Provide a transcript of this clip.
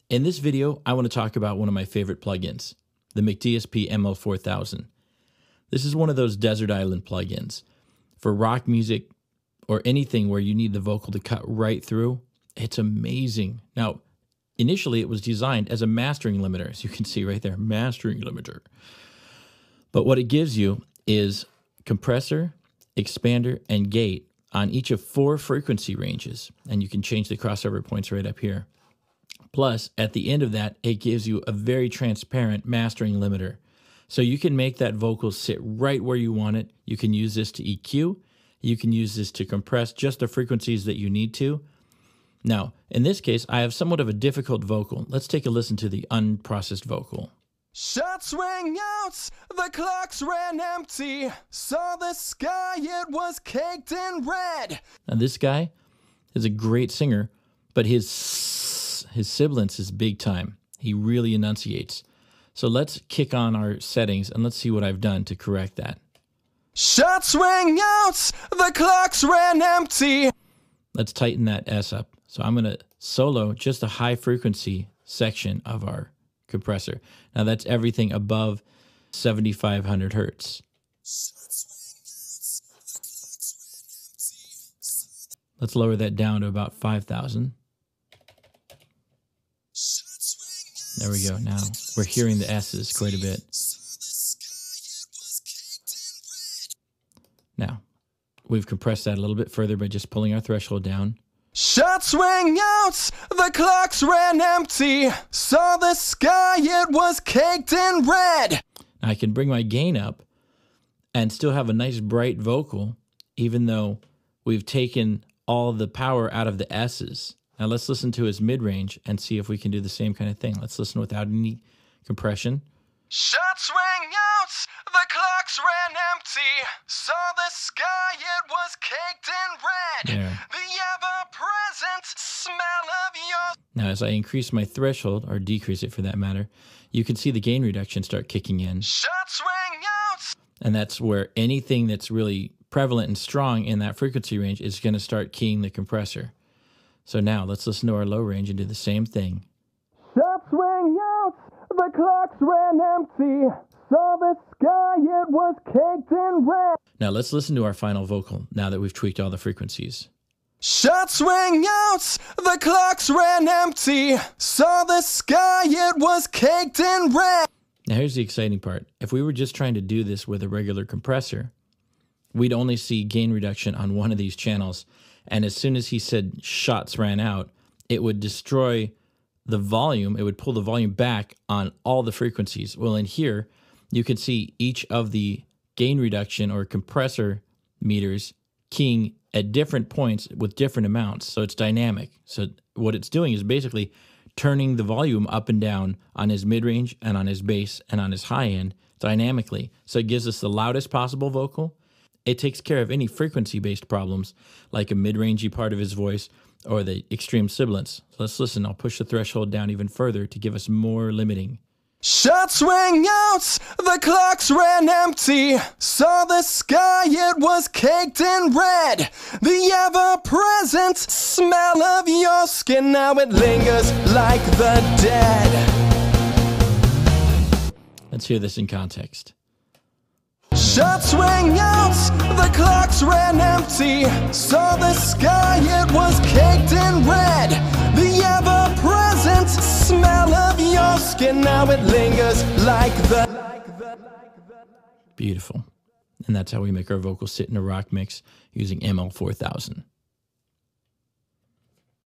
In this video, I want to talk about one of my favorite plugins, the McDsp ML4000. This is one of those desert island plugins. For rock music or anything where you need the vocal to cut right through, it's amazing. Now, initially it was designed as a mastering limiter, as you can see right there, mastering limiter. But what it gives you is compressor, expander, and gate on each of 4 frequency ranges, and you can change the crossover points right up here. Plus, at the end of that, it gives you a very transparent mastering limiter. So you can make that vocal sit right where you want it. You can use this to EQ. You can use this to compress just the frequencies that you need to. Now, in this case, I have somewhat of a difficult vocal. Let's take a listen to the unprocessed vocal. Shots rang out, the clocks ran empty. Saw the sky, it was caked in red. Now, this guy is a great singer, but his sibilance is big time. He really enunciates. So let's kick on our settings and let's see what I've done to correct that. Shots rang out, the clocks ran empty. Let's tighten that S up. So I'm going to solo just the high frequency section of our compressor. Now that's everything above 7,500 hertz. Let's lower that down to about 5,000. There we go. Now we're hearing the S's quite a bit. Now we've compressed that a little bit further by just pulling our threshold down. Shots rang out, the clocks ran empty. Saw the sky, it was caked in red. Now I can bring my gain up and still have a nice bright vocal, even though we've taken all the power out of the S's. Now let's listen to his mid-range and see if we can do the same kind of thing. Let's listen without any compression. Shots rang out, the clocks ran empty. Saw the sky, it was caked in red. There. The ever-present smell of your... Now as I increase my threshold, or decrease it for that matter, you can see the gain reduction start kicking in. Shots rang out. And that's where anything that's really prevalent and strong in that frequency range is going to start keying the compressor. So now let's listen to our low range and do the same thing. Shots rang out, the clocks ran empty. Saw the sky, it was caked in red. Now let's listen to our final vocal now that we've tweaked all the frequencies. Shots rang out, the clocks ran empty. Saw the sky, it was caked in red. Now here's the exciting part. If we were just trying to do this with a regular compressor, we'd only see gain reduction on one of these channels. And as soon as he said shots ran out, it would destroy the volume. It would pull the volume back on all the frequencies. Well, in here, you can see each of the gain reduction or compressor meters keying at different points with different amounts. So it's dynamic. So what it's doing is basically turning the volume up and down on his mid-range and on his bass and on his high end dynamically. So it gives us the loudest possible vocal. It takes care of any frequency-based problems, like a mid-rangey part of his voice or the extreme sibilance. So let's listen. I'll push the threshold down even further to give us more limiting. Shots rang out, the clocks ran empty. Saw the sky, it was caked in red. The ever-present smell of your skin, now it lingers like the dead. Let's hear this in context. Shots rang out, the clocks ran empty. Saw the sky, it was caked in red. The ever-present smell of your skin, now it lingers like the... Beautiful. And that's how we make our vocals sit in a rock mix using ML4000.